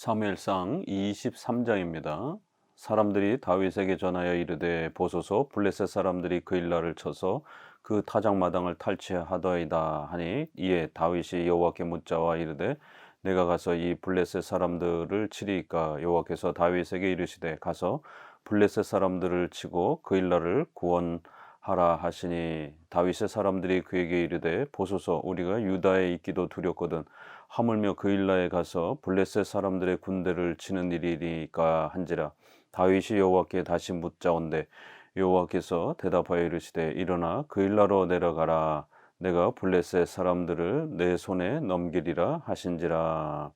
사무엘상 23장입니다. 사람들이 다윗에게 전하여 이르되 보소서 블레셋 사람들이 그 일날을 쳐서 그 타작마당을 탈취하더이다 하니 이에 다윗이 여호와께 묻자와 이르되 내가 가서 이 블레셋 사람들을 치리이까 여호와께서 다윗에게 이르시되 가서 블레셋 사람들을 치고 그 일날을 구원하라 하시니 다윗의 사람들이 그에게 이르되 보소서 우리가 유다에 있기도 두렵거든 하물며 그 일라에 가서 블레셋 사람들의 군대를 치는 일이니까 한지라. 다윗이 여호와께 다시 묻자온대 여호와께서 대답하여 이르시되 일어나 그 일라로 내려가라 내가 블레셋 사람들을 내 손에 넘기리라 하신지라.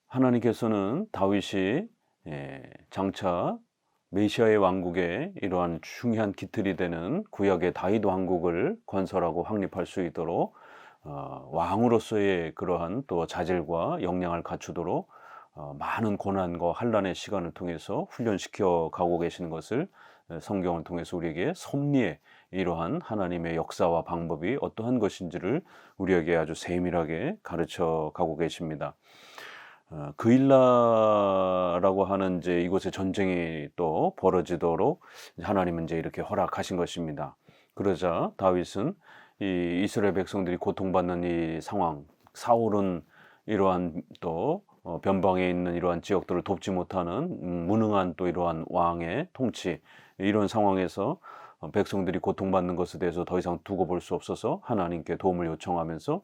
하나님께서는 다윗이 장차 메시아의 왕국의 이러한 중요한 기틀이 되는 구약의 다윗 왕국을 건설하고 확립할 수 있도록 왕으로서의 그러한 또 자질과 역량을 갖추도록 많은 고난과 환난의 시간을 통해서 훈련시켜 가고 계시는 것을 성경을 통해서 우리에게 섭리의 이러한 하나님의 역사와 방법이 어떠한 것인지를 우리에게 아주 세밀하게 가르쳐 가고 계십니다. 그일라라고 하는 이제 이곳에 전쟁이 또 벌어지도록 하나님은 이제 이렇게 허락하신 것입니다. 그러자 다윗은 이 이스라엘 백성들이 고통받는 이 상황, 사울은 이러한 또 변방에 있는 이러한 지역들을 돕지 못하는 무능한 또 이러한 왕의 통치, 이런 상황에서 백성들이 고통받는 것에 대해서 더 이상 두고 볼 수 없어서 하나님께 도움을 요청하면서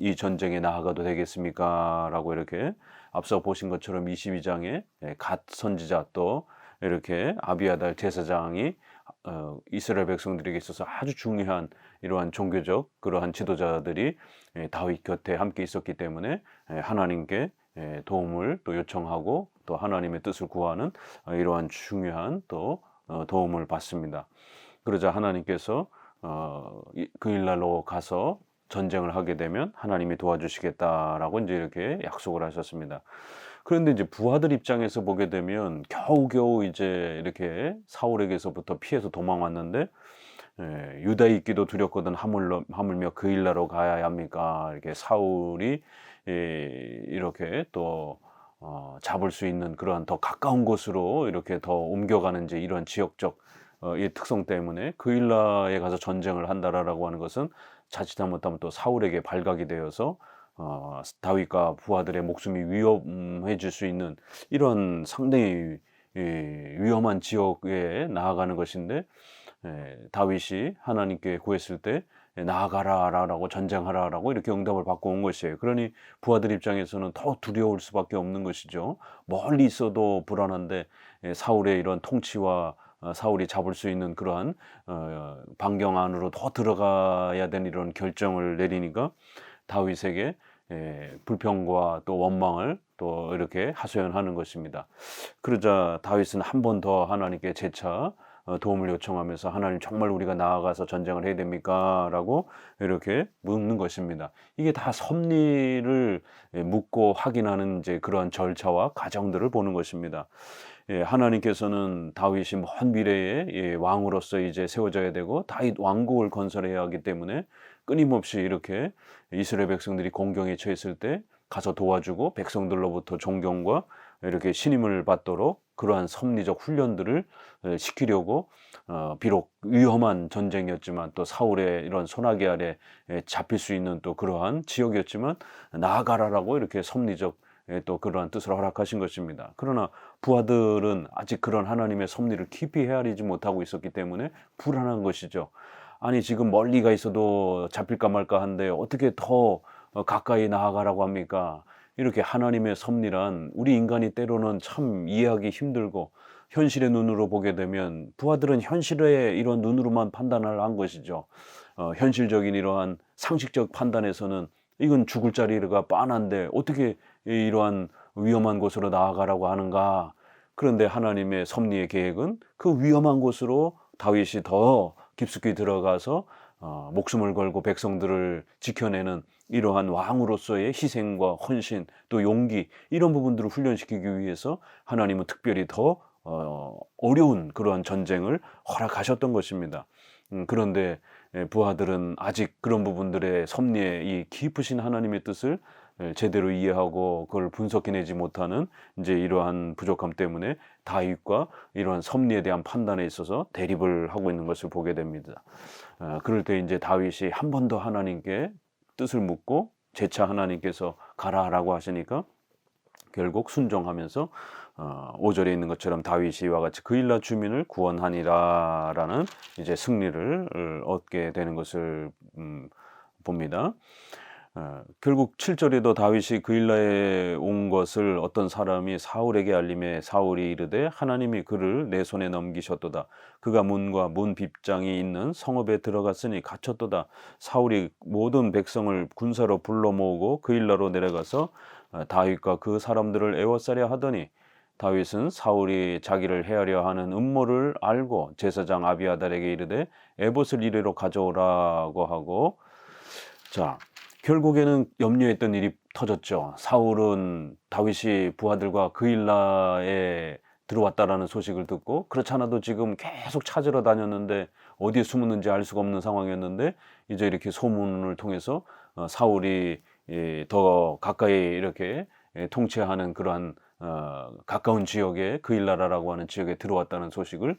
이 전쟁에 나아가도 되겠습니까? 라고 이렇게 앞서 보신 것처럼 22장에 갓 선지자 또 이렇게 아비아달 제사장이 이스라엘 백성들에게 있어서 아주 중요한 이러한 종교적 그러한 지도자들이 다윗 곁에 함께 있었기 때문에 하나님께 도움을 또 요청하고 또 하나님의 뜻을 구하는 이러한 중요한 또 도움을 받습니다. 그러자 하나님께서 그 일날로 가서 전쟁을 하게 되면 하나님이 도와주시겠다라고 이제 이렇게 약속을 하셨습니다. 그런데 이제 부하들 입장에서 보게 되면 겨우겨우 이제 이렇게 사울에게서부터 피해서 도망왔는데 유다에 있기도 두렵거든 하물며 그 일나로 가야 합니까? 이렇게 사울이 이렇게 또 잡을 수 있는 그러한 더 가까운 곳으로 이렇게 더 옮겨가는 이제 이런 지역적 이 특성 때문에 그 일라에 가서 전쟁을 한다라고 하는 것은 자칫하면 또 사울에게 발각이 되어서 다윗과 부하들의 목숨이 위험해질 수 있는 이런 상당히 위험한 지역에 나아가는 것인데 다윗이 하나님께 구했을 때 나아가라라고 전쟁하라라고 이렇게 응답을 받고 온 것이에요. 그러니 부하들 입장에서는 더 두려울 수밖에 없는 것이죠. 멀리 있어도 불안한데 사울의 이런 통치와 사울이 잡을 수 있는 그러한 반경 안으로 더 들어가야 되는 이런 결정을 내리니까 다윗에게 불평과 또 원망을 또 이렇게 하소연하는 것입니다. 그러자 다윗은 한 번 더 하나님께 재차 도움을 요청하면서 하나님 정말 우리가 나아가서 전쟁을 해야 됩니까? 라고 이렇게 묻는 것입니다. 이게 다 섭리를 묻고 확인하는 이제 그러한 절차와 과정들을 보는 것입니다. 하나님께서는 다윗이 먼 미래에 왕으로서 이제 세워져야 되고 다윗 왕국을 건설해야 하기 때문에 끊임없이 이렇게 이스라엘 백성들이 공경에 처했을 때 가서 도와주고 백성들로부터 존경과 이렇게 신임을 받도록 그러한 섭리적 훈련들을 시키려고 비록 위험한 전쟁이었지만 또 사울의 이런 손아귀 아래 잡힐 수 있는 또 그러한 지역이었지만 나아가라라고 이렇게 섭리적 또 그러한 뜻을 허락하신 것입니다. 그러나 부하들은 아직 그런 하나님의 섭리를 깊이 헤아리지 못하고 있었기 때문에 불안한 것이죠. 아니 지금 멀리 가 있어도 잡힐까 말까 한데 어떻게 더 가까이 나아가라고 합니까? 이렇게 하나님의 섭리란 우리 인간이 때로는 참 이해하기 힘들고 현실의 눈으로 보게 되면 부하들은 현실의 이런 눈으로만 판단을 한 것이죠. 현실적인 이러한 상식적 판단에서는 이건 죽을 자리가 뻔한데 어떻게 이러한 위험한 곳으로 나아가라고 하는가? 그런데 하나님의 섭리의 계획은 그 위험한 곳으로 다윗이 더 깊숙이 들어가서 목숨을 걸고 백성들을 지켜내는 이러한 왕으로서의 희생과 헌신 또 용기 이런 부분들을 훈련시키기 위해서 하나님은 특별히 더 어려운 그러한 전쟁을 허락하셨던 것입니다. 그런데 부하들은 아직 그런 부분들의 섭리에 이 깊으신 하나님의 뜻을 제대로 이해하고 그걸 분석해내지 못하는 이제 이러한 부족함 때문에 다윗과 이러한 섭리에 대한 판단에 있어서 대립을 하고 있는 것을 보게 됩니다. 그럴 때 이제 다윗이 한 번 더 하나님께 뜻을 묻고 재차 하나님께서 가라라고 하시니까 결국 순종하면서 5절에 있는 것처럼 다윗이 이와 같이 그일라 주민을 구원하니라라는 이제 승리를 얻게 되는 것을 봅니다. 결국 7절에도 다윗이 그일라에 온 것을 어떤 사람이 사울에게 알림해 사울이 이르되 하나님이 그를 내 손에 넘기셨도다. 그가 문과 문 빗장이 있는 성읍에 들어갔으니 갇혔도다. 사울이 모든 백성을 군사로 불러 모으고 그일라로 내려가서 다윗과 그 사람들을 애워싸려 하더니 다윗은 사울이 자기를 해하려 하는 음모를 알고 제사장 아비아달에게 이르되 에봇을 이리로 가져오라고 하고, 자, 결국에는 염려했던 일이 터졌죠. 사울은 다윗이 부하들과 그일라에 들어왔다라는 소식을 듣고, 그렇지 않아도 지금 계속 찾으러 다녔는데 어디에 숨었는지 알 수가 없는 상황이었는데 이제 이렇게 소문을 통해서 사울이 더 가까이 이렇게 통치하는 그러한 가까운 지역에 그일라라라고 하는 지역에 들어왔다는 소식을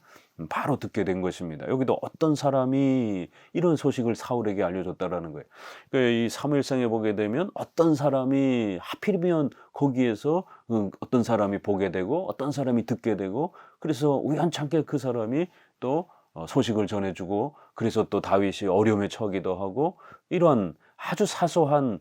바로 듣게 된 것입니다. 여기도 어떤 사람이 이런 소식을 사울에게 알려줬다라는 거예요. 그러니까 이 사무엘상에 보게 되면 어떤 사람이 하필이면 거기에서 어떤 사람이 보게 되고 어떤 사람이 듣게 되고, 그래서 우연찮게 그 사람이 또 소식을 전해주고, 그래서 또 다윗이 어려움에 처하기도 하고, 이러한 아주 사소한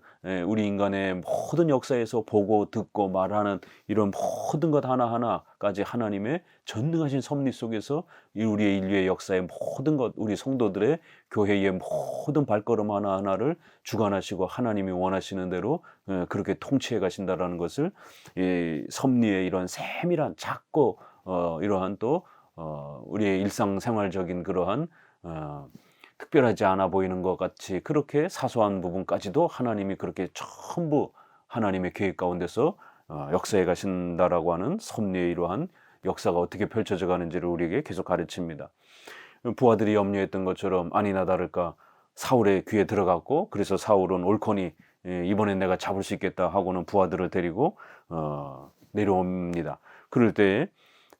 우리 인간의 모든 역사에서 보고 듣고 말하는 이런 모든 것 하나하나까지 하나님의 전능하신 섭리 속에서 우리의 인류의 역사의 모든 것, 우리 성도들의 교회의 모든 발걸음 하나하나를 주관하시고 하나님이 원하시는 대로 그렇게 통치해 가신다라는 것을 이 섭리의 이런 세밀한 작고 이러한 또 우리의 일상생활적인 그러한 특별하지 않아 보이는 것 같이 그렇게 사소한 부분까지도 하나님이 그렇게 전부 하나님의 계획 가운데서 역사해 가신다라고 하는 섭리의 이러한 역사가 어떻게 펼쳐져 가는지를 우리에게 계속 가르칩니다. 부하들이 염려했던 것처럼 아니나 다를까 사울의 귀에 들어갔고, 그래서 사울은 옳거니 이번엔 내가 잡을 수 있겠다 하고는 부하들을 데리고 내려옵니다. 그럴 때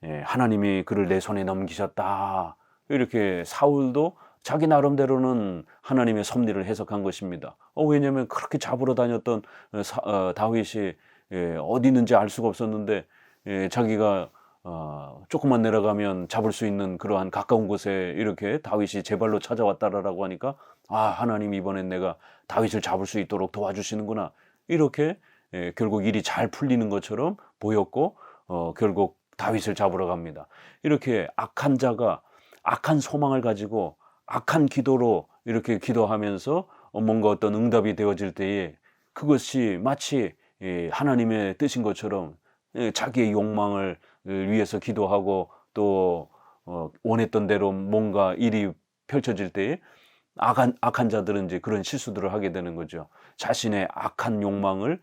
하나님이 그를 내 손에 넘기셨다, 이렇게 사울도 자기 나름대로는 하나님의 섭리를 해석한 것입니다. 왜냐하면 그렇게 잡으러 다녔던 다윗이 어디 있는지 알 수가 없었는데 자기가 조금만 내려가면 잡을 수 있는 그러한 가까운 곳에 이렇게 다윗이 제 발로 찾아왔다라고 하니까, 하나님 이번엔 내가 다윗을 잡을 수 있도록 도와주시는구나, 이렇게 결국 일이 잘 풀리는 것처럼 보였고, 결국 다윗을 잡으러 갑니다. 이렇게 악한 자가 악한 소망을 가지고 악한 기도로 이렇게 기도하면서 뭔가 어떤 응답이 되어질 때에 그것이 마치 하나님의 뜻인 것처럼 자기의 욕망을 위해서 기도하고 또 원했던 대로 뭔가 일이 펼쳐질 때에 악한 자들은 이제 그런 실수들을 하게 되는 거죠. 자신의 악한 욕망을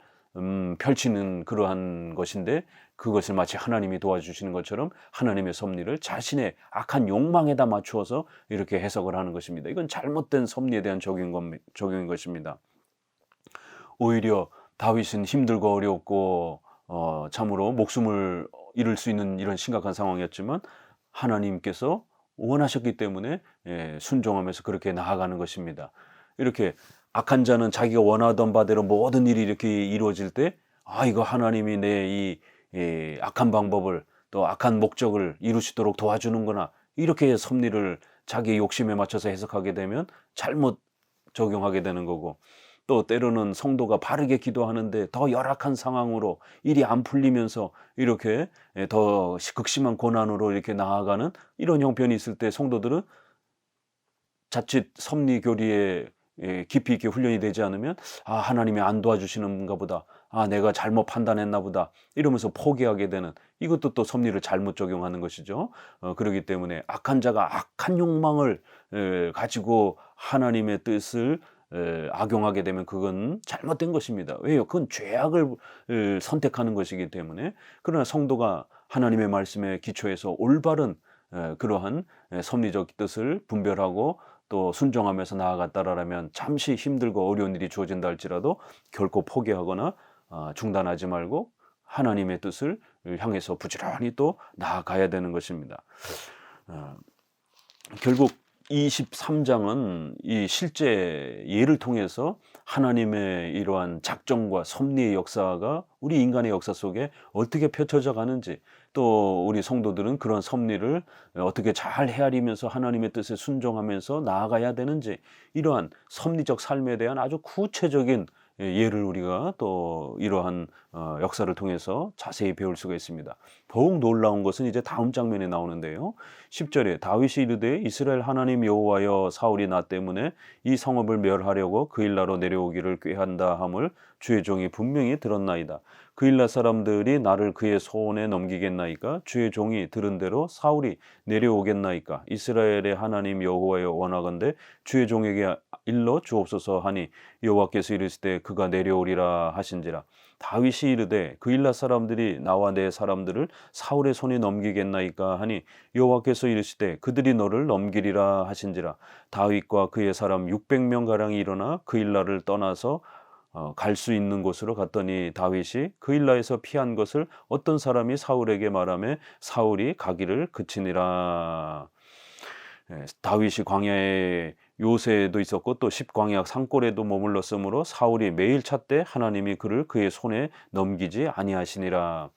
펼치는 그러한 것인데, 그것을 마치 하나님이 도와주시는 것처럼 하나님의 섭리를 자신의 악한 욕망에다 맞추어서 이렇게 해석을 하는 것입니다. 이건 잘못된 섭리에 대한 적용인 것입니다. 오히려 다윗은 힘들고 어렵고 참으로 목숨을 잃을 수 있는 이런 심각한 상황이었지만 하나님께서 원하셨기 때문에 순종하면서 그렇게 나아가는 것입니다. 이렇게 악한 자는 자기가 원하던 바대로 모든 일이 이렇게 이루어질 때, 이거 하나님이 내 이 악한 방법을 또 악한 목적을 이루시도록 도와주는구나, 이렇게 섭리를 자기 욕심에 맞춰서 해석하게 되면 잘못 적용하게 되는 거고, 또 때로는 성도가 바르게 기도하는데 더 열악한 상황으로 일이 안 풀리면서 이렇게 더 극심한 고난으로 이렇게 나아가는 이런 형편이 있을 때 성도들은 자칫 섭리 교리에 깊이 있게 훈련이 되지 않으면 하나님이 안 도와주시는가 보다, 내가 잘못 판단했나 보다, 이러면서 포기하게 되는, 이것도 또 섭리를 잘못 적용하는 것이죠. 그렇기 때문에 악한 자가 악한 욕망을 가지고 하나님의 뜻을 악용하게 되면 그건 잘못된 것입니다. 왜요? 그건 죄악을 선택하는 것이기 때문에. 그러나 성도가 하나님의 말씀에 기초해서 올바른 그러한 섭리적 뜻을 분별하고 또 순종하면서 나아갔다라면 잠시 힘들고 어려운 일이 주어진다 할지라도 결코 포기하거나 중단하지 말고 하나님의 뜻을 향해서 부지런히 또 나아가야 되는 것입니다. 결국 23장은 이 실제 예를 통해서 하나님의 이러한 작정과 섭리의 역사가 우리 인간의 역사 속에 어떻게 펼쳐져 가는지, 또 우리 성도들은 그런 섭리를 어떻게 잘 헤아리면서 하나님의 뜻에 순종하면서 나아가야 되는지, 이러한 섭리적 삶에 대한 아주 구체적인 예를 우리가 또 이러한 역사를 통해서 자세히 배울 수가 있습니다. 더욱 놀라운 것은 이제 다음 장면에 나오는데요. 10절에 다윗이 이르되 이스라엘 하나님 여호와여, 사울이 나 때문에 이 성읍을 멸하려고 그일라로 내려오기를 꾀한다 함을 주의 종이 분명히 들었나이다. 그일라 사람들이 나를 그의 손에 넘기겠나이까? 주의 종이 들은 대로 사울이 내려오겠나이까? 이스라엘의 하나님 여호와여, 원하건대 주의 종에게 일러 주옵소서 하니 여호와께서 이르시되 그가 내려오리라 하신지라. 다윗이 이르되 그일라 사람들이 나와 내 사람들을 사울의 손에 넘기겠나이까 하니 여호와께서 이르시되 그들이 너를 넘기리라 하신지라. 다윗과 그의 사람 600명 가량이 일어나 그일라를 떠나서 갈 수 있는 곳으로 갔더니 다윗이 그일라에서 피한 것을 어떤 사람이 사울에게 말하매 사울이 가기를 그치니라. 다윗이 광야에 요새도 있었고 또 십광야 산골에도 머물렀으므로 사울이 매일 찾되 하나님이 그를 그의 손에 넘기지 아니하시니라.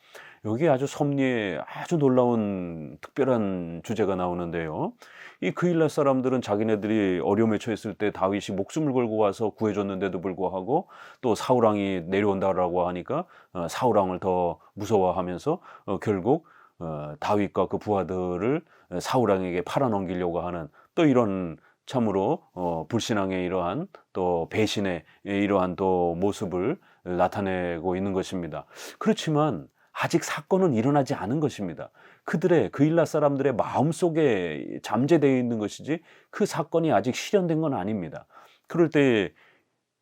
여기 아주 섭리에 아주 놀라운 특별한 주제가 나오는데요. 이 그일라 사람들은 자기네들이 어려움에 처했을 때 다윗이 목숨을 걸고 와서 구해줬는데도 불구하고 또 사울왕이 내려온다라고 하니까 사울왕을 더 무서워하면서 결국 다윗과 그 부하들을 사울왕에게 팔아넘기려고 하는, 또 이런 참으로 불신앙의 이러한 또 배신의 이러한 또 모습을 나타내고 있는 것입니다. 그렇지만 아직 사건은 일어나지 않은 것입니다. 그들의 그일라 사람들의 마음속에 잠재되어 있는 것이지 그 사건이 아직 실현된 건 아닙니다. 그럴 때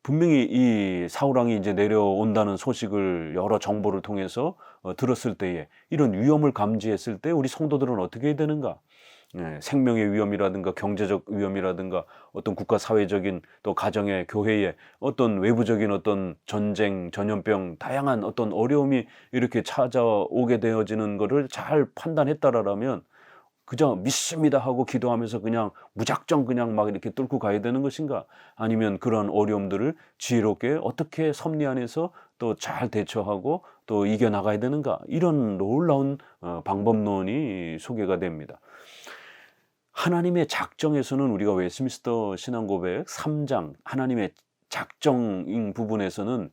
분명히 이 사울왕이 이제 내려온다는 소식을 여러 정보를 통해서 들었을 때에 이런 위험을 감지했을 때 우리 성도들은 어떻게 해야 되는가? 생명의 위험이라든가 경제적 위험이라든가 어떤 국가 사회적인 또 가정의 교회의 어떤 외부적인 어떤 전쟁, 전염병, 다양한 어떤 어려움이 이렇게 찾아오게 되어지는 것을 잘 판단했다라면 그저 믿습니다 하고 기도하면서 그냥 무작정 그냥 막 이렇게 뚫고 가야 되는 것인가? 아니면 그런 어려움들을 지혜롭게 어떻게 섭리 안에서 또 잘 대처하고 또 이겨나가야 되는가? 이런 놀라운 방법론이 소개가 됩니다. 하나님의 작정에서는 우리가 웨스트민스터 신앙고백 3장 하나님의 작정인 부분에서는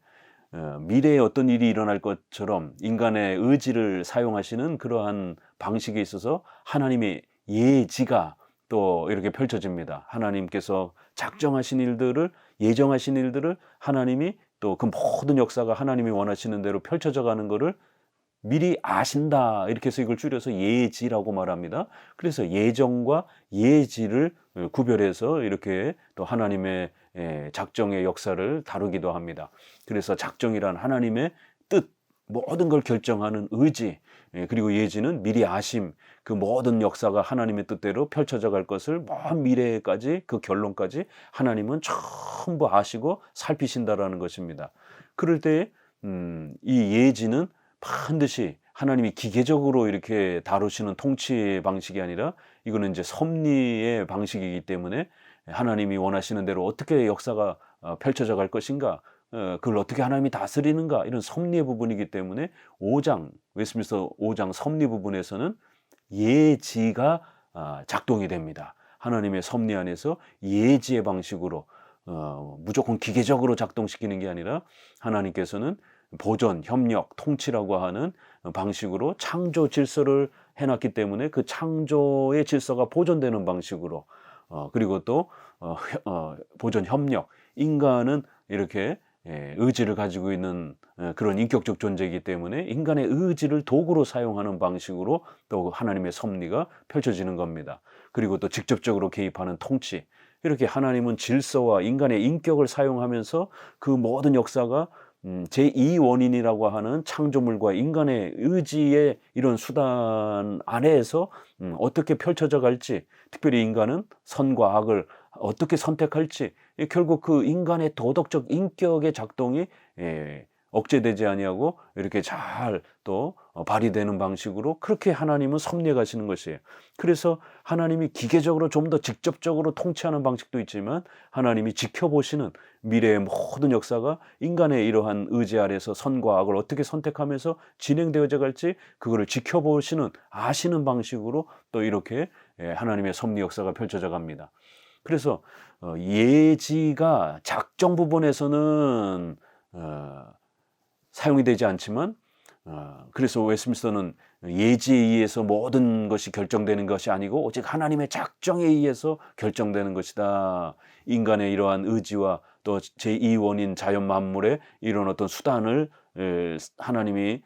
미래에 어떤 일이 일어날 것처럼 인간의 의지를 사용하시는 그러한 방식에 있어서 하나님의 예지가 또 이렇게 펼쳐집니다. 하나님께서 작정하신 일들을, 예정하신 일들을 하나님이 또 그 모든 역사가 하나님이 원하시는 대로 펼쳐져 가는 것을 미리 아신다, 이렇게 해서 이걸 줄여서 예지라고 말합니다. 그래서 예정과 예지를 구별해서 이렇게 또 하나님의 작정의 역사를 다루기도 합니다. 그래서 작정이란 하나님의 뜻, 모든 걸 결정하는 의지, 그리고 예지는 미리 아심, 그 모든 역사가 하나님의 뜻대로 펼쳐져 갈 것을 먼 미래까지 그 결론까지 하나님은 전부 아시고 살피신다라는 것입니다. 그럴 때 이 예지는 반드시 하나님이 기계적으로 이렇게 다루시는 통치 방식이 아니라 이거는 이제 섭리의 방식이기 때문에 하나님이 원하시는 대로 어떻게 역사가 펼쳐져 갈 것인가, 그걸 어떻게 하나님이 다스리는가, 이런 섭리의 부분이기 때문에 5장, 웨스트민스터 5장 섭리 부분에서는 예지가 작동이 됩니다. 하나님의 섭리 안에서 예지의 방식으로 무조건 기계적으로 작동시키는 게 아니라 하나님께서는 보존, 협력, 통치라고 하는 방식으로 창조 질서를 해놨기 때문에 그 창조의 질서가 보존되는 방식으로, 그리고 또 보존, 협력, 인간은 이렇게 의지를 가지고 있는 그런 인격적 존재이기 때문에 인간의 의지를 도구로 사용하는 방식으로 또 하나님의 섭리가 펼쳐지는 겁니다. 그리고 또 직접적으로 개입하는 통치, 이렇게 하나님은 질서와 인간의 인격을 사용하면서 그 모든 역사가 제2원인이라고 하는 창조물과 인간의 의지의 이런 수단 아래에서 어떻게 펼쳐져 갈지, 특별히 인간은 선과 악을 어떻게 선택할지, 결국 그 인간의 도덕적 인격의 작동이 억제되지 아니하고 이렇게 잘 또 발휘되는 방식으로 그렇게 하나님은 섭리해 가시는 것이에요. 그래서 하나님이 기계적으로 좀 더 직접적으로 통치하는 방식도 있지만 하나님이 지켜보시는 미래의 모든 역사가 인간의 이러한 의지 아래서 선과 악을 어떻게 선택하면서 진행되어져 갈지 그거를 지켜보시는 아시는 방식으로 또 이렇게 하나님의 섭리 역사가 펼쳐져 갑니다. 그래서 예지가 작정 부분에서는 사용이 되지 않지만 그래서 웨스민스터는 예지에 의해서 모든 것이 결정되는 것이 아니고 오직 하나님의 작정에 의해서 결정되는 것이다. 인간의 이러한 의지와 또 제2원인 자연 만물의 이런 어떤 수단을 하나님이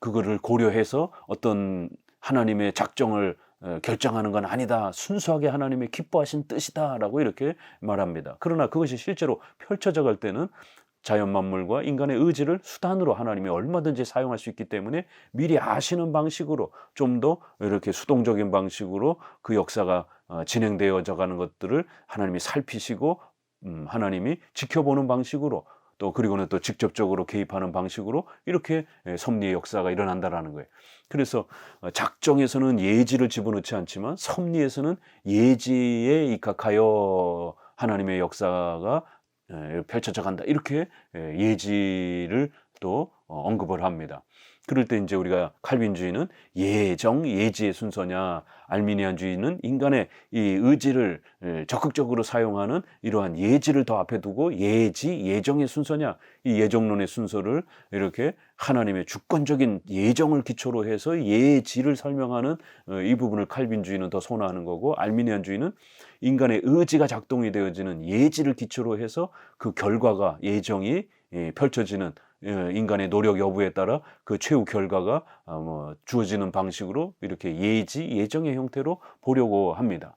그거를 고려해서 어떤 하나님의 작정을 결정하는 건 아니다. 순수하게 하나님의 기뻐하신 뜻이다라고 이렇게 말합니다. 그러나 그것이 실제로 펼쳐져 갈 때는 자연 만물과 인간의 의지를 수단으로 하나님이 얼마든지 사용할 수 있기 때문에 미리 아시는 방식으로 좀 더 이렇게 수동적인 방식으로 그 역사가 진행되어져 가는 것들을 하나님이 살피시고 하나님이 지켜보는 방식으로 또 그리고는 또 직접적으로 개입하는 방식으로 이렇게 섭리의 역사가 일어난다라는 거예요. 그래서 작정에서는 예지를 집어넣지 않지만 섭리에서는 예지에 입각하여 하나님의 역사가 펼쳐져 간다. 이렇게 예지를 또 언급을 합니다. 그럴 때 이제 우리가 칼빈주의는 예정, 예지의 순서냐, 알미니안주의는 인간의 이 의지를 적극적으로 사용하는 이러한 예지를 더 앞에 두고 예지, 예정의 순서냐, 이 예정론의 순서를 이렇게 하나님의 주권적인 예정을 기초로 해서 예지를 설명하는 이 부분을 칼빈주의는 더 선호하는 거고, 알미니안주의는 인간의 의지가 작동이 되어지는 예지를 기초로 해서 그 결과가 예정이 펼쳐지는 인간의 노력 여부에 따라 그 최후 결과가 주어지는 방식으로 이렇게 예지, 예정의 형태로 보려고 합니다.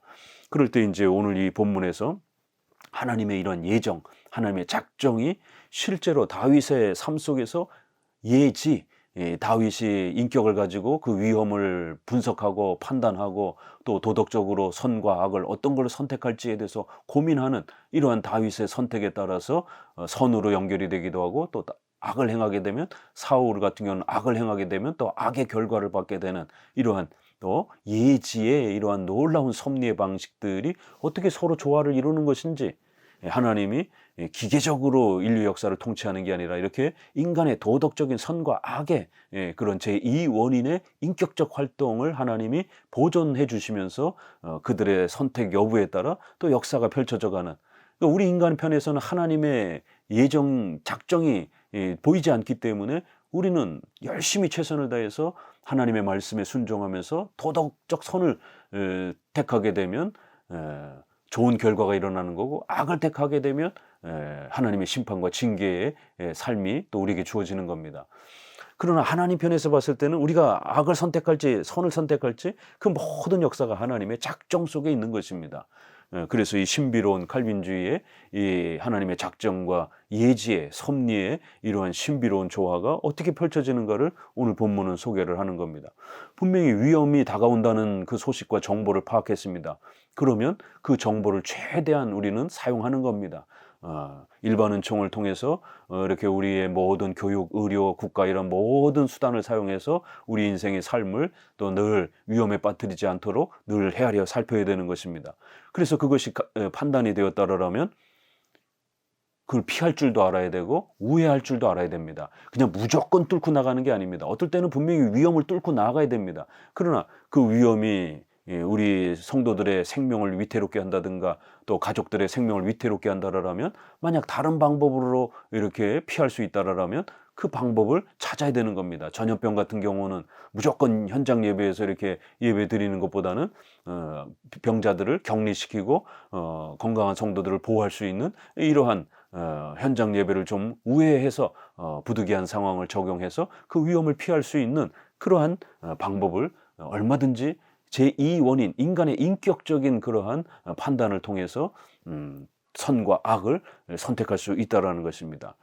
그럴 때 이제 오늘 이 본문에서 하나님의 이런 예정, 하나님의 작정이 실제로 다윗의 삶 속에서 예지, 다윗이 인격을 가지고 그 위험을 분석하고 판단하고 또 도덕적으로 선과 악을 어떤 걸 선택할지에 대해서 고민하는 이러한 다윗의 선택에 따라서 선으로 연결이 되기도 하고 또 악을 행하게 되면 사울 같은 경우는 악을 행하게 되면 또 악의 결과를 받게 되는 이러한 또 예지의 이러한 놀라운 섭리의 방식들이 어떻게 서로 조화를 이루는 것인지 하나님이 기계적으로 인류 역사를 통치하는 게 아니라 이렇게 인간의 도덕적인 선과 악의 그런 제2원인의 인격적 활동을 하나님이 보존해 주시면서 그들의 선택 여부에 따라 또 역사가 펼쳐져 가는, 그러니까 우리 인간 편에서는 하나님의 예정, 작정이 보이지 않기 때문에 우리는 열심히 최선을 다해서 하나님의 말씀에 순종하면서 도덕적 선을 택하게 되면 좋은 결과가 일어나는 거고, 악을 택하게 되면 하나님의 심판과 징계의 삶이 또 우리에게 주어지는 겁니다. 그러나 하나님 편에서 봤을 때는 우리가 악을 선택할지 선을 선택할지 그 모든 역사가 하나님의 작정 속에 있는 것입니다. 그래서 이 신비로운 칼빈주의의 이 하나님의 작정과 예지의 섭리의 이러한 신비로운 조화가 어떻게 펼쳐지는가를 오늘 본문은 소개를 하는 겁니다. 분명히 위험이 다가온다는 그 소식과 정보를 파악했습니다. 그러면 그 정보를 최대한 우리는 사용하는 겁니다. 일반 은총을 통해서 이렇게 우리의 모든 교육, 의료, 국가 이런 모든 수단을 사용해서 우리 인생의 삶을 또 늘 위험에 빠뜨리지 않도록 늘 헤아려 살펴야 되는 것입니다. 그래서 그것이 판단이 되었다라면 그걸 피할 줄도 알아야 되고 우회할 줄도 알아야 됩니다. 그냥 무조건 뚫고 나가는 게 아닙니다. 어떨 때는 분명히 위험을 뚫고 나가야 됩니다. 그러나 그 위험이 우리 성도들의 생명을 위태롭게 한다든가 또 가족들의 생명을 위태롭게 한다라면, 만약 다른 방법으로 이렇게 피할 수 있다라면 그 방법을 찾아야 되는 겁니다. 전염병 같은 경우는 무조건 현장 예배에서 이렇게 예배 드리는 것보다는 병자들을 격리시키고 건강한 성도들을 보호할 수 있는 이러한 현장 예배를 좀 우회해서 부득이한 상황을 적용해서 그 위험을 피할 수 있는 그러한 방법을 얼마든지 제2원인 인간의 인격적인 그러한 판단을 통해서 선과 악을 선택할 수 있다라는 것입니다.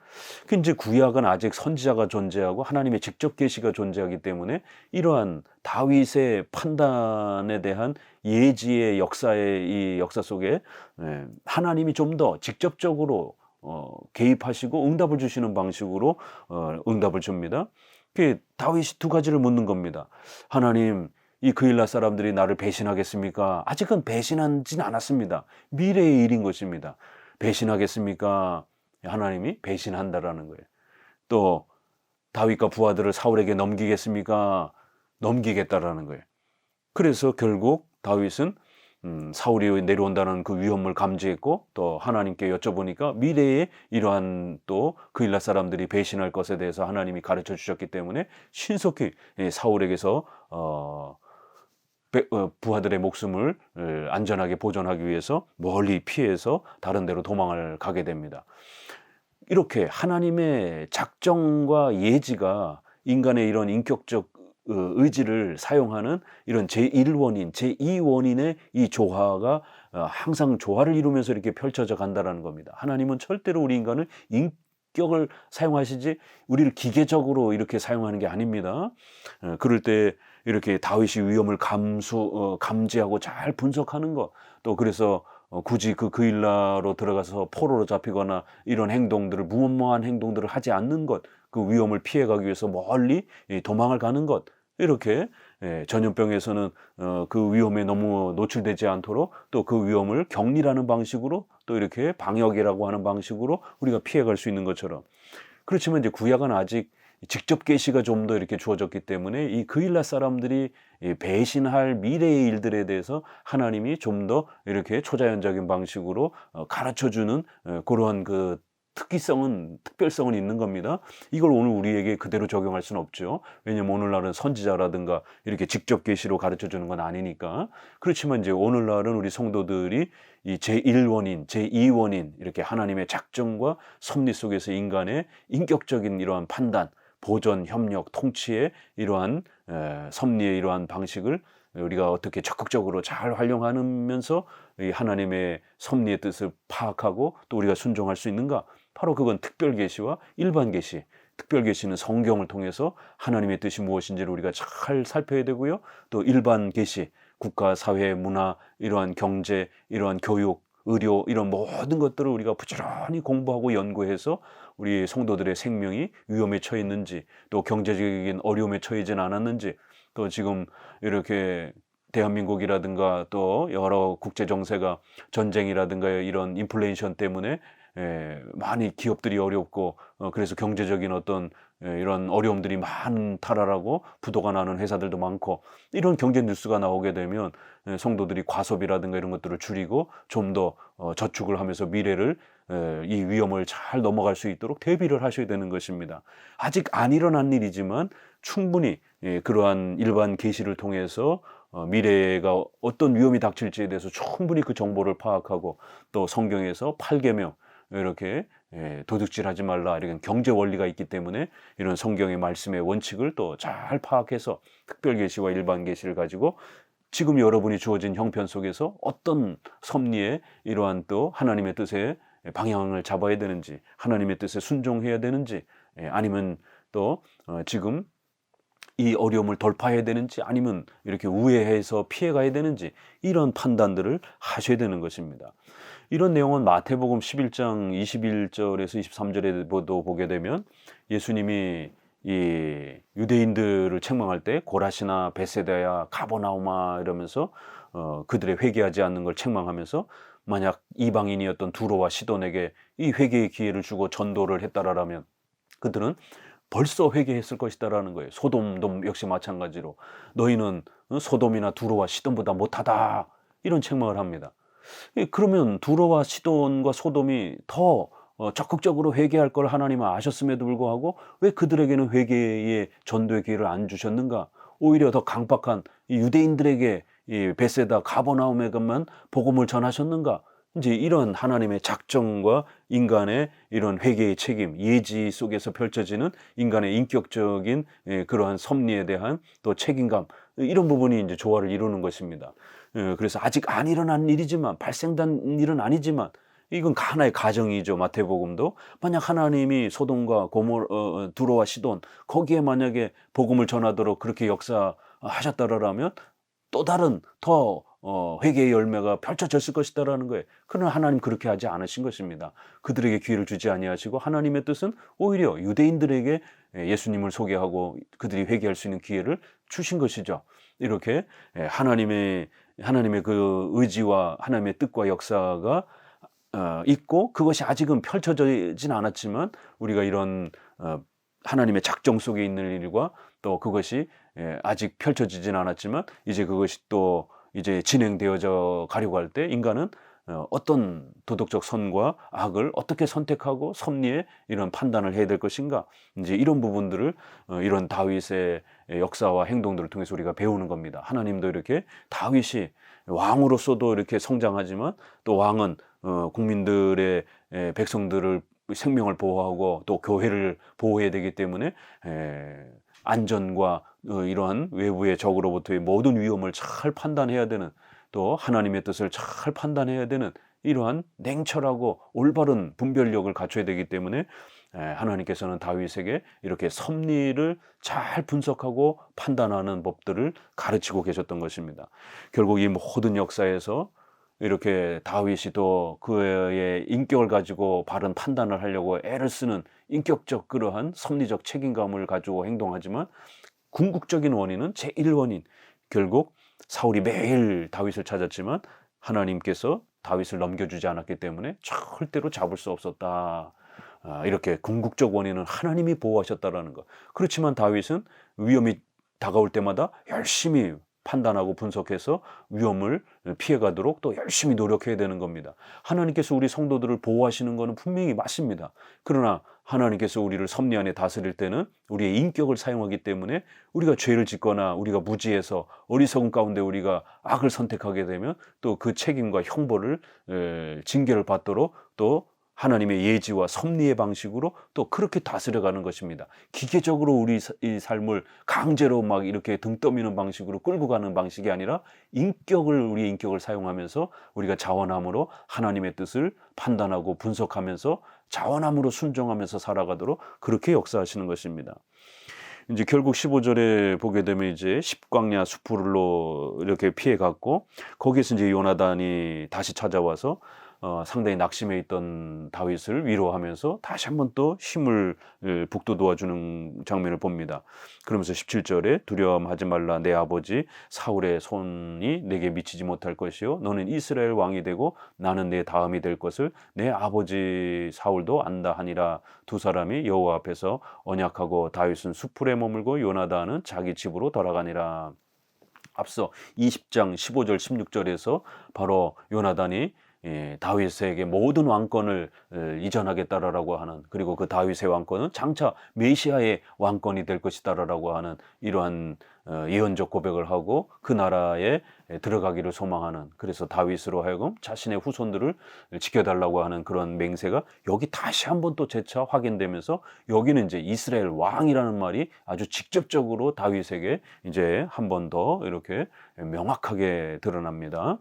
그 이제 구약은 아직 선지자가 존재하고 하나님의 직접 계시가 존재하기 때문에 이러한 다윗의 판단에 대한 예지의 역사의 이 역사 속에 하나님이 좀 더 직접적으로 개입하시고 응답을 주시는 방식으로 응답을 줍니다. 다윗이 두 가지를 묻는 겁니다. 하나님, 이 그일라 사람들이 나를 배신하겠습니까? 아직은 배신하진 않았습니다. 미래의 일인 것입니다. 배신하겠습니까? 하나님이 배신한다라는 거예요. 또 다윗과 부하들을 사울에게 넘기겠습니까? 넘기겠다라는 거예요. 그래서 결국 다윗은 사울이 내려온다는 그 위험을 감지했고, 또 하나님께 여쭤보니까 미래에 이러한 또 그일라 사람들이 배신할 것에 대해서 하나님이 가르쳐 주셨기 때문에 신속히 사울에게서 부하들의 목숨을 안전하게 보존하기 위해서 멀리 피해서 다른 데로 도망을 가게 됩니다. 이렇게 하나님의 작정과 예지가 인간의 이런 인격적 의지를 사용하는 이런 제1원인, 제2원인의 이 조화가 항상 조화를 이루면서 이렇게 펼쳐져 간다는 겁니다. 하나님은 절대로 우리 인간을 인격을 사용하시지 우리를 기계적으로 이렇게 사용하는 게 아닙니다. 그럴 때 이렇게 다윗이 위험을 감지하고 잘 분석하는 것, 또 그래서 굳이 그 그일라로 들어가서 포로로 잡히거나 이런 행동들을, 무모한 행동들을 하지 않는 것, 그 위험을 피해가기 위해서 멀리 도망을 가는 것, 이렇게 전염병에서는 그 위험에 너무 노출되지 않도록 또 그 위험을 격리라는 방식으로 또 이렇게 방역이라고 하는 방식으로 우리가 피해갈 수 있는 것처럼. 그렇지만 이제 구약은 아직 직접 계시가 좀 더 이렇게 주어졌기 때문에 이 그일라 사람들이 배신할 미래의 일들에 대해서 하나님이 좀 더 이렇게 초자연적인 방식으로 가르쳐주는 그러한 그 특별성은 있는 겁니다. 이걸 오늘 우리에게 그대로 적용할 수는 없죠. 왜냐면 오늘날은 선지자라든가 이렇게 직접 계시로 가르쳐 주는 건 아니니까. 그렇지만 이제 오늘날은 우리 성도들이 이 제1원인, 제2원인 이렇게 하나님의 작정과 섭리 속에서 인간의 인격적인 이러한 판단, 보전, 협력, 통치의 이러한 섭리의 이러한 방식을 우리가 어떻게 적극적으로 잘 활용하면서 이 하나님의 섭리의 뜻을 파악하고 또 우리가 순종할 수 있는가? 바로 그건 특별 계시와 일반 계시. 특별 계시는 성경을 통해서 하나님의 뜻이 무엇인지를 우리가 잘 살펴야 되고요. 또 일반 계시, 국가, 사회, 문화, 이러한 경제, 이러한 교육, 의료 이런 모든 것들을 우리가 부지런히 공부하고 연구해서 우리 성도들의 생명이 위험에 처해 있는지, 또 경제적인 어려움에 처해지는 않았는지, 또 지금 이렇게 대한민국이라든가 또 여러 국제 정세가 전쟁이라든가 이런 인플레이션 때문에 많이 기업들이 어렵고 그래서 경제적인 어떤 이런 어려움들이 많다라고 부도가 나는 회사들도 많고, 이런 경제 뉴스가 나오게 되면 성도들이 과소비라든가 이런 것들을 줄이고 좀 더 저축을 하면서 미래를 이 위험을 잘 넘어갈 수 있도록 대비를 하셔야 되는 것입니다. 아직 안 일어난 일이지만 충분히 그러한 일반 계시를 통해서 미래가 어떤 위험이 닥칠지에 대해서 충분히 그 정보를 파악하고, 또 성경에서 8계명 이렇게 도둑질하지 말라 이런 경제 원리가 있기 때문에 이런 성경의 말씀의 원칙을 또 잘 파악해서 특별 계시와 일반 계시를 가지고 지금 여러분이 주어진 형편 속에서 어떤 섭리에 이러한 또 하나님의 뜻에 방향을 잡아야 되는지, 하나님의 뜻에 순종해야 되는지, 아니면 또 지금 이 어려움을 돌파해야 되는지, 아니면 이렇게 우회해서 피해가야 되는지, 이런 판단들을 하셔야 되는 것입니다. 이런 내용은 마태복음 11장 21절에서 23절에도 보게 되면 예수님이 이 유대인들을 책망할 때 고라시나 베세다야 가버나움아 이러면서 그들의 회개하지 않는 걸 책망하면서, 만약 이방인이었던 두로와 시돈에게 이 회개의 기회를 주고 전도를 했다라면 그들은 벌써 회개했을 것이다라는 거예요. 소돔도 역시 마찬가지로 너희는 소돔이나 두로와 시돈보다 못하다, 이런 책망을 합니다. 그러면 두로와 시돈과 소돔이 더 적극적으로 회개할 걸 하나님은 아셨음에도 불구하고 왜 그들에게는 회개의 전도의 기회를 안 주셨는가? 오히려 더 강박한 이 유대인들에게 이 베세다 가버나움에만 복음을 전하셨는가? 이제 이런 하나님의 작정과 인간의 이런 회개의 책임, 예지 속에서 펼쳐지는 인간의 인격적인 그러한 섭리에 대한 또 책임감, 이런 부분이 이제 조화를 이루는 것입니다. 그래서 아직 안 일어난 일이지만, 발생된 일은 아니지만, 이건 하나의 가정이죠. 마태복음도 만약 하나님이 소돔과 두로와 시돈 거기에 만약에 복음을 전하도록 그렇게 역사하셨다라면 또 다른 더 회개의 열매가 펼쳐졌을 것이다라는 거예요. 그러나 하나님 그렇게 하지 않으신 것입니다. 그들에게 기회를 주지 아니하시고 하나님의 뜻은 오히려 유대인들에게 예수님을 소개하고 그들이 회개할 수 있는 기회를 주신 것이죠. 이렇게 하나님의 그 의지와 하나님의 뜻과 역사가 있고 그것이 아직은 펼쳐지진 않았지만 우리가 이런 하나님의 작정 속에 있는 일과 또 그것이 아직 펼쳐지진 않았지만 이제 그것이 또 이제 진행되어져 가려고 할 때 인간은 어떤 도덕적 선과 악을 어떻게 선택하고 섭리의 이런 판단을 해야 될 것인가, 이제 이런 부분들을 이런 다윗의 역사와 행동들을 통해서 우리가 배우는 겁니다. 하나님도 이렇게 다윗이 왕으로서도 이렇게 성장하지만 또 왕은 국민들의 백성들을 생명을 보호하고 또 교회를 보호해야 되기 때문에 안전과 이러한 외부의 적으로부터의 모든 위험을 잘 판단해야 되는, 또 하나님의 뜻을 잘 판단해야 되는 이러한 냉철하고 올바른 분별력을 갖춰야 되기 때문에 하나님께서는 다윗에게 이렇게 섭리를 잘 분석하고 판단하는 법들을 가르치고 계셨던 것입니다. 결국 이 모든 역사에서 이렇게 다윗이 또 그의 인격을 가지고 바른 판단을 하려고 애를 쓰는 인격적 그러한 섭리적 책임감을 가지고 행동하지만 궁극적인 원인은 제1원인, 결국 사울이 매일 다윗을 찾았지만 하나님께서 다윗을 넘겨주지 않았기 때문에 절대로 잡을 수 없었다. 이렇게 궁극적 원인은 하나님이 보호하셨다라는 것. 그렇지만 다윗은 위험이 다가올 때마다 열심히 판단하고 분석해서 위험을 피해가도록 또 열심히 노력해야 되는 겁니다. 하나님께서 우리 성도들을 보호하시는 것은 분명히 맞습니다. 그러나 하나님께서 우리를 섭리 안에 다스릴 때는 우리의 인격을 사용하기 때문에 우리가 죄를 짓거나 우리가 무지해서 어리석음 가운데 우리가 악을 선택하게 되면 또 그 책임과 형벌을 징계를 받도록 또 하나님의 예지와 섭리의 방식으로 또 그렇게 다스려가는 것입니다. 기계적으로 우리 이 삶을 강제로 막 이렇게 등 떠미는 방식으로 끌고 가는 방식이 아니라 우리의 인격을 사용하면서 우리가 자원함으로 하나님의 뜻을 판단하고 분석하면서 자원함으로 순종하면서 살아가도록 그렇게 역사하시는 것입니다. 이제 결국 15절에 보게 되면 이제 십광야 숲으로 이렇게 피해갔고 거기에서 이제 요나단이 다시 찾아와서 상당히 낙심해 있던 다윗을 위로하면서 다시 한번 또 힘을 북돋워 주는 장면을 봅니다. 그러면서 17절에 두려움하지 말라. 내 아버지 사울의 손이 내게 미치지 못할 것이요 너는 이스라엘 왕이 되고 나는 내 다음이 될 것을 내 아버지 사울도 안다 하니라. 두 사람이 여호와 앞에서 언약하고 다윗은 수풀에 머물고 요나단은 자기 집으로 돌아가니라. 앞서 20장 15절 16절에서 바로 요나단이 다윗에게 모든 왕권을 이전하겠다라고 하는, 그리고 그 다윗의 왕권은 장차 메시아의 왕권이 될 것이다라고 하는 이러한 예언적 고백을 하고 그 나라에 들어가기를 소망하는, 그래서 다윗으로 하여금 자신의 후손들을 지켜달라고 하는 그런 맹세가 여기 다시 한번 또 재차 확인되면서 여기는 이제 이스라엘 왕이라는 말이 아주 직접적으로 다윗에게 이제 한 번 더 이렇게 명확하게 드러납니다.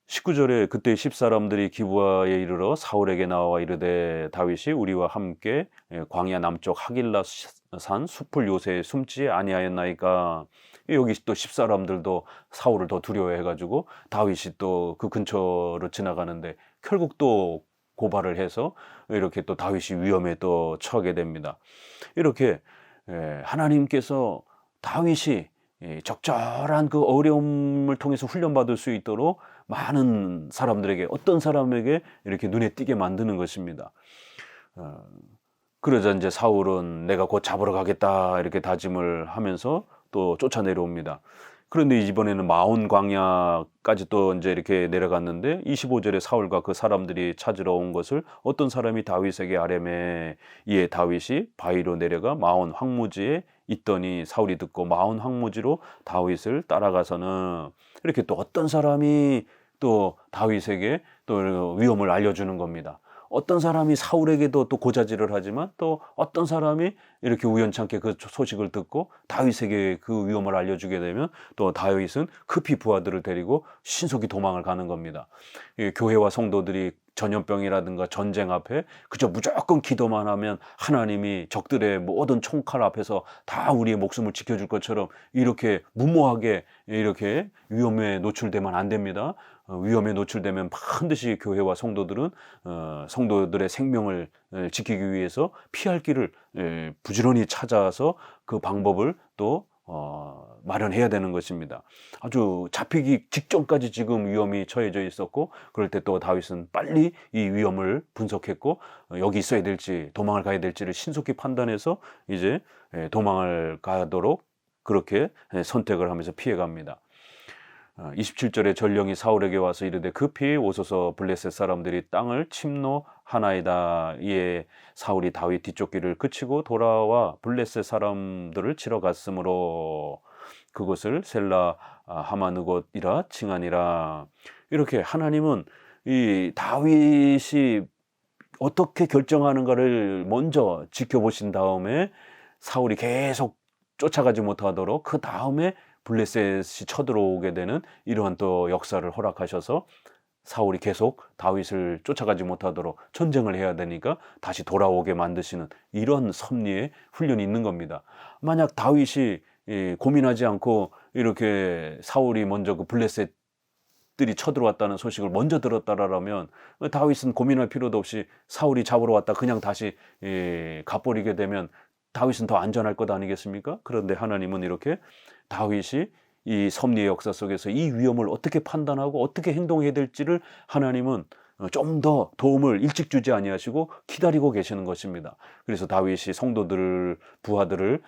19절에 그때 10사람들이 기브아에 이르러 사울에게 나와 이르되 다윗이 우리와 함께 광야 남쪽 하길라산 숲을 요새에 숨지 아니하였나이까. 여기 또 10사람들도 사울을 더 두려워해가지고 다윗이 또 그 근처로 지나가는데 결국 또 고발을 해서 이렇게 또 다윗이 위험에 또 처하게 됩니다. 이렇게 하나님께서 다윗이 적절한 그 어려움을 통해서 훈련받을 수 있도록 많은 사람들에게, 어떤 사람에게 이렇게 눈에 띄게 만드는 것입니다. 그러자 이제 사울은 내가 곧 잡으러 가겠다 이렇게 다짐을 하면서 또 쫓아내려옵니다. 그런데 이번에는 마온 광야까지 또 이제 이렇게 내려갔는데 25절에 사울과 그 사람들이 찾으러 온 것을 어떤 사람이 다윗에게 아뢰매. 이에 다윗이 바위로 내려가 마온 황무지에 있더니 사울이 듣고 마온 황무지로 다윗을 따라가서는, 이렇게 또 어떤 사람이 또 다윗에게 또 위험을 알려주는 겁니다. 어떤 사람이 사울에게도 또 고자질을 하지만 또 어떤 사람이 이렇게 우연찮게 그 소식을 듣고 다윗에게 그 위험을 알려주게 되면 또 다윗은 급히 부하들을 데리고 신속히 도망을 가는 겁니다. 교회와 성도들이 전염병이라든가 전쟁 앞에 그저 무조건 기도만 하면 하나님이 적들의 모든 총칼 앞에서 다 우리의 목숨을 지켜줄 것처럼 이렇게 무모하게 이렇게 위험에 노출되면 안 됩니다. 위험에 노출되면 반드시 교회와 성도들은 성도들의 생명을 지키기 위해서 피할 길을 부지런히 찾아서 그 방법을 또 마련해야 되는 것입니다. 아주 잡히기 직전까지 지금 위험이 처해져 있었고, 그럴 때 또 다윗은 빨리 이 위험을 분석했고, 여기 있어야 될지 도망을 가야 될지를 신속히 판단해서 이제 도망을 가도록 그렇게 선택을 하면서 피해갑니다. 27절에 전령이 사울에게 와서 이르되 급히 오소서 블레셋 사람들이 땅을 침노하나이다. 이에 사울이 다윗 뒤쫓기를 그치고 돌아와 블레셋 사람들을 치러 갔으므로 그것을 셀라 하마느곳이라 칭하니라. 이렇게 하나님은 이 다윗이 어떻게 결정하는가를 먼저 지켜보신 다음에 사울이 계속 쫓아가지 못하도록 그 다음에 블레셋이 쳐들어오게 되는 이러한 또 역사를 허락하셔서 사울이 계속 다윗을 쫓아가지 못하도록 전쟁을 해야 되니까 다시 돌아오게 만드시는 이런 섭리의 훈련이 있는 겁니다. 만약 다윗이 고민하지 않고 이렇게 사울이 먼저 그 블레셋들이 쳐들어왔다는 소식을 먼저 들었다라면 다윗은 고민할 필요도 없이 사울이 잡으러 왔다 그냥 다시 가버리게 되면 다윗은 더 안전할 것 아니겠습니까? 그런데 하나님은 이렇게 다윗이 이 섭리의 역사 속에서 이 위험을 어떻게 판단하고 어떻게 행동해야 될지를 하나님은 좀 더 도움을 일찍 주지 아니하시고 기다리고 계시는 것입니다. 그래서 다윗이 성도들, 부하들을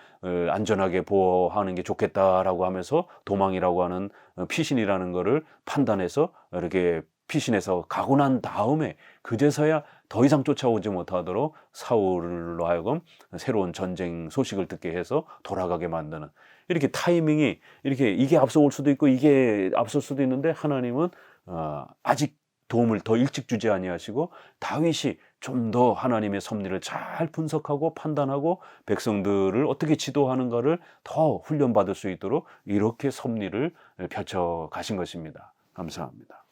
안전하게 보호하는 게 좋겠다라고 하면서 도망이라고 하는 피신이라는 것을 판단해서 이렇게 피신해서 가고 난 다음에 그제서야 더 이상 쫓아오지 못하도록 사울로 하여금 새로운 전쟁 소식을 듣게 해서 돌아가게 만드는 이렇게 타이밍이 이렇게 이게 앞서올 수도 있고 이게 앞설 수도 있는데 하나님은 아직 도움을 더 일찍 주지 아니하시고 다윗이 좀 더 하나님의 섭리를 잘 분석하고 판단하고 백성들을 어떻게 지도하는가를 더 훈련받을 수 있도록 이렇게 섭리를 펼쳐 가신 것입니다. 감사합니다.